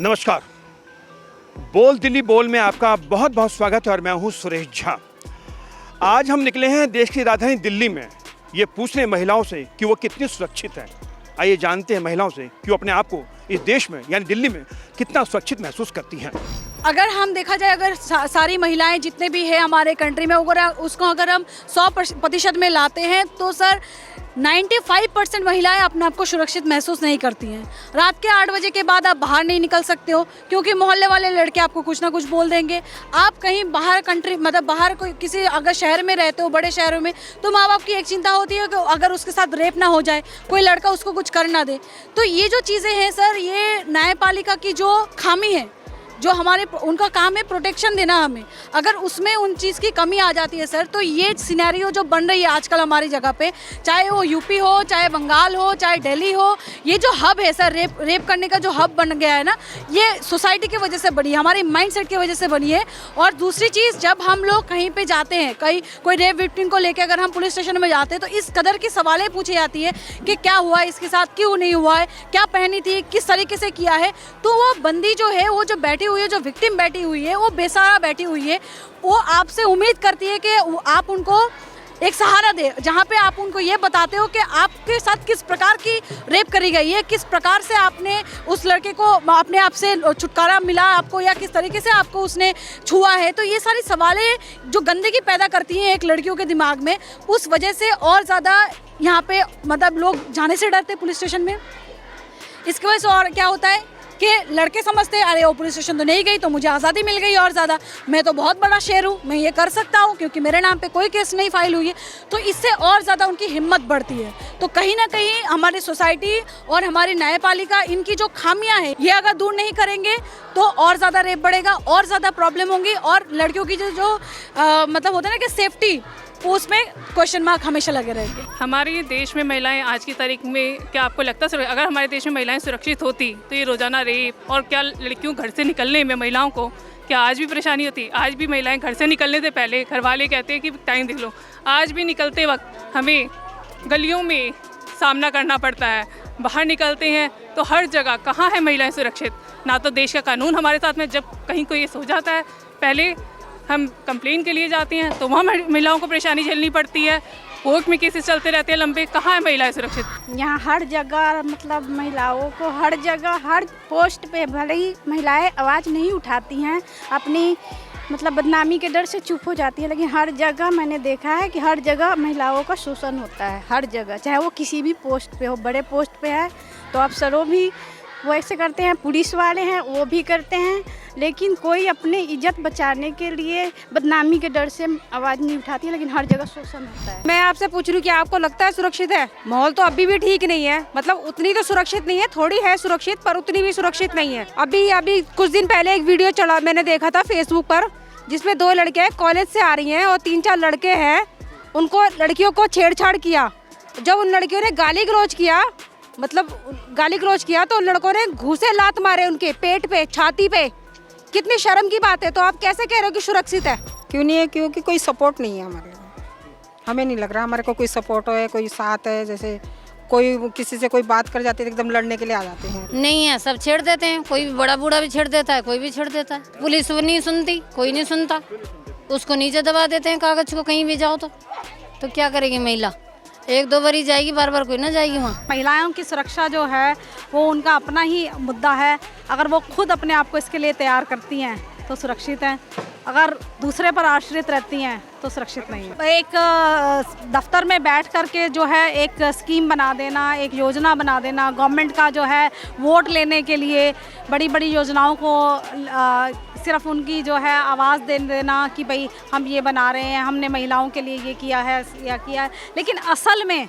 नमस्कार, बोल दिल्ली बोल में आपका बहुत बहुत स्वागत है और मैं हूं सुरेश झा। आज हम निकले हैं देश की राजधानी दिल्ली में ये पूछने महिलाओं से कि वो कितनी सुरक्षित हैं। आइए जानते हैं महिलाओं से कि वो अपने आप को इस देश में यानी दिल्ली में कितना सुरक्षित महसूस करती हैं। अगर हम देखा जाए, अगर सारी महिलाएं जितने भी हैं हमारे कंट्री में, अगर हम 100% में लाते हैं तो सर 95% महिलाएं अपने आप को सुरक्षित महसूस नहीं करती हैं। रात के 8 बजे के बाद आप बाहर नहीं निकल सकते हो क्योंकि मोहल्ले वाले लड़के आपको कुछ ना कुछ बोल देंगे। आप कहीं बाहर कंट्री मतलब बाहर कोई किसी अगर शहर में रहते हो, बड़े शहरों में, तो माँ बाप की एक चिंता होती है कि अगर उसके साथ रेप ना हो जाए, कोई लड़का उसको कुछ कर ना दे। तो ये जो चीज़ें हैं सर, ये न्यायपालिका की जो खामी है, जो हमारे उनका काम है प्रोटेक्शन देना हमें, अगर उसमें उन चीज़ की कमी आ जाती है सर, तो ये सिनेरियो जो बन रही है आजकल हमारी जगह पे, चाहे वो यूपी हो, चाहे बंगाल हो, चाहे दिल्ली हो, ये जो हब है सर, रेप करने का जो हब बन गया है ना, ये सोसाइटी की वजह से बनी है, हमारी माइंडसेट की वजह से बनी है। और दूसरी चीज़, जब हम लोग कहीं पे जाते हैं, कोई रेप विक्टिम को लेकर अगर हम पुलिस स्टेशन में जाते हैं तो इस कदर की सवालें पूछी जाती है कि क्या हुआ है इसके साथ, क्यों नहीं हुआ है, क्या पहनी थी, किस तरीके से किया है। तो वो बंदी जो है, वो जो बैठी हुई है, जो विक्टिम बैठी हुई है, वो बेसहारा बैठी हुई है, वो आपसे उम्मीद करती है कि आप उनको एक सहारा दे, जहाँ पे आप उनको ये बताते हो कि आपके साथ किस प्रकार की रेप करी गई है, किस प्रकार से आपने उस लड़के को अपने आप से छुटकारा मिला आपको, या किस तरीके से आपको उसने छुआ है। तो ये सारी सवालें जो गंदगी पैदा करती हैं एक लड़कियों के दिमाग में, उस वजह से और ज़्यादा यहाँ पे मतलब लोग जाने से डरते पुलिस स्टेशन में। इसकी वजह से और क्या होता है कि लड़के समझते हैं अरे वो पुलिस स्टेशन तो नहीं गई तो मुझे आज़ादी मिल गई, और ज़्यादा मैं तो बहुत बड़ा शेर हूँ, मैं ये कर सकता हूँ क्योंकि मेरे नाम पे कोई केस नहीं फाइल हुई है। तो इससे और ज़्यादा उनकी हिम्मत बढ़ती है। तो कहीं ना कहीं हमारी सोसाइटी और हमारी न्यायपालिका इनकी जो खामियाँ हैं, ये अगर दूर नहीं करेंगे तो और ज़्यादा रेप बढ़ेगा, और ज़्यादा प्रॉब्लम होंगी, और लड़कियों की जो मतलब होता है ना कि सेफ्टी, उसमें क्वेश्चन मार्क हमेशा लगे रहेंगे। हमारे देश में महिलाएं आज की तारीख में, क्या आपको लगता है अगर हमारे देश में महिलाएं सुरक्षित होती तो ये रोज़ाना रेप और क्या लड़कियों घर से निकलने में महिलाओं को क्या आज भी परेशानी होती? आज भी महिलाएं घर से निकलने से पहले घर वाले कहते हैं कि टाइम देख लो। आज भी निकलते वक्त हमें गलियों में सामना करना पड़ता है। बाहर निकलते हैं तो हर जगह कहाँ है महिलाएँ सुरक्षित? ना तो देश का कानून हमारे साथ में, जब कहीं कोई सो जाता है पहले हम कंप्लेन के लिए जाते हैं तो वहाँ महिलाओं को परेशानी झेलनी पड़ती है, कोर्ट में केसेस चलते रहते हैं लंबे। कहाँ है महिलाएं सुरक्षित? यहाँ हर जगह मतलब महिलाओं को हर जगह हर पोस्ट पे भले ही महिलाएं आवाज़ नहीं उठाती हैं, अपनी मतलब बदनामी के डर से चुप हो जाती है, लेकिन हर जगह मैंने देखा है कि हर जगह महिलाओं का शोषण होता है। हर जगह, चाहे वो किसी भी पोस्ट पे हो, बड़े पोस्ट पे है तो अफसरों भी वो ऐसे करते हैं, पुलिस वाले हैं वो भी करते हैं, लेकिन कोई अपनी इज्जत बचाने के लिए बदनामी के डर से आवाज़ नहीं उठाती है, लेकिन हर जगह शोषण होता है। मैं आपसे पूछ रही हूँ कि आपको लगता है सुरक्षित है? माहौल तो अभी भी ठीक नहीं है, मतलब उतनी तो सुरक्षित नहीं है, थोड़ी है सुरक्षित पर उतनी भी सुरक्षित नहीं है। अभी कुछ दिन पहले एक वीडियो चला, मैंने देखा था फेसबुक पर, जिसमें 2 लड़के कॉलेज से आ रही हैं और 3-4 लड़के हैं, उनको लड़कियों को छेड़छाड़ किया। जब उन लड़कियों ने गाली गलौज किया तो उन लड़कों ने घूसे लात मारे उनके पेट पे, छाती पे। कितनी शर्म की बात है। तो आप कैसे कह रहे हो कि सुरक्षित है? क्यों नहीं है? क्योंकि कोई सपोर्ट नहीं है हमारे को। हमें नहीं लग रहा हमारे को कोई सपोर्ट है, कोई साथ है। जैसे कोई किसी से कोई बात कर जाती है एकदम लड़ने के लिए आ जाते हैं। नहीं है, सब छेड़ देते हैं, कोई भी बड़ा बूढ़ा भी छेड़ देता है, कोई भी छेड़ देता है। पुलिस वो नहीं सुनती, कोई नहीं सुनता, उसको नीचे दबा देते हैं कागज को, कहीं भी जाओ तो क्या करेगी महिला? 1-2 बार ही जाएगी, बार कोई ना जाएगी वहाँ। महिलाओं की सुरक्षा जो है वो उनका अपना ही मुद्दा है। अगर वो खुद अपने आप को इसके लिए तैयार करती हैं तो सुरक्षित हैं, अगर दूसरे पर आश्रित रहती हैं तो सुरक्षित नहीं है। एक दफ्तर में बैठ करके जो है एक स्कीम बना देना, एक योजना बना देना, गवर्नमेंट का जो है वोट लेने के लिए बड़ी बड़ी योजनाओं को सिर्फ उनकी जो है आवाज़ दे देना कि भाई हम ये बना रहे हैं, हमने महिलाओं के लिए ये किया है या किया है, लेकिन असल में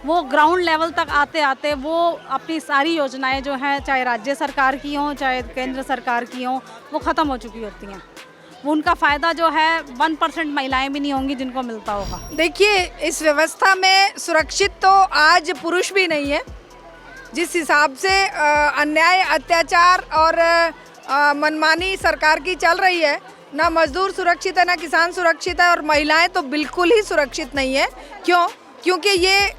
वो ग्राउंड लेवल तक आते आते वो अपनी सारी योजनाएं जो हैं, चाहे राज्य सरकार की हों चाहे केंद्र सरकार की हों, वो ख़त्म हो चुकी होती हैं। वो उनका फ़ायदा जो है 1% महिलाएं भी नहीं होंगी जिनको मिलता होगा। देखिए, इस व्यवस्था में सुरक्षित तो आज पुरुष भी नहीं है, जिस हिसाब से अन्याय, अत्याचार और मनमानी सरकार की चल रही है, ना मजदूर सुरक्षित है, ना किसान सुरक्षित है, और महिलाएं तो बिल्कुल ही सुरक्षित नहीं है। क्यों? क्योंकि ये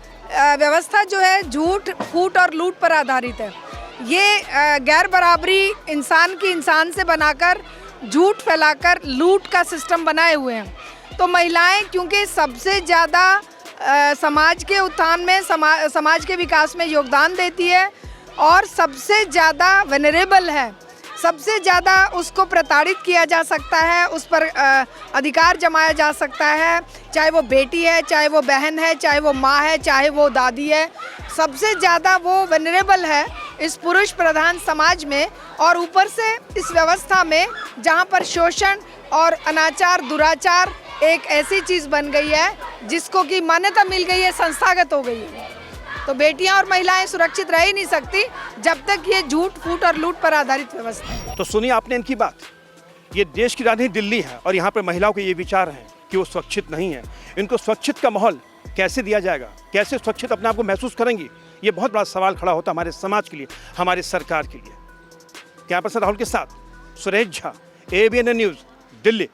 व्यवस्था जो है झूठ, फूट और लूट पर आधारित है। ये गैर बराबरी इंसान की इंसान से बनाकर, झूठ फैलाकर लूट का सिस्टम बनाए हुए हैं। तो महिलाएं क्योंकि सबसे ज़्यादा समाज के उत्थान में, समाज के विकास में योगदान देती है और सबसे ज़्यादा वेनरेबल है, सबसे ज़्यादा उसको प्रताड़ित किया जा सकता है, उस पर अधिकार जमाया जा सकता है, चाहे वो बेटी है, चाहे वो बहन है, चाहे वो माँ है, चाहे वो दादी है, सबसे ज़्यादा वो वेनरेबल है इस पुरुष प्रधान समाज में। और ऊपर से इस व्यवस्था में जहाँ पर शोषण और अनाचार, दुराचार एक ऐसी चीज़ बन गई है जिसको कि मान्यता मिल गई है, संस्थागत हो गई है। तो बेटियां और महिलाएं सुरक्षित रह ही नहीं सकती जब तक ये झूठ, फूट और लूट पर आधारित व्यवस्था है। तो सुनिए आपने इनकी बात। ये देश की राजधानी दिल्ली है और यहाँ पर महिलाओं के ये विचार हैं कि वो सुरक्षित नहीं है। इनको सुरक्षित का माहौल कैसे दिया जाएगा, कैसे सुरक्षित अपने आप को महसूस करेंगी, ये बहुत बड़ा सवाल खड़ा होता है हमारे समाज के लिए, हमारी सरकार के लिए। कैमरा पर्सन राहुल के साथ सुरेश झा, ABN न्यूज़, दिल्ली।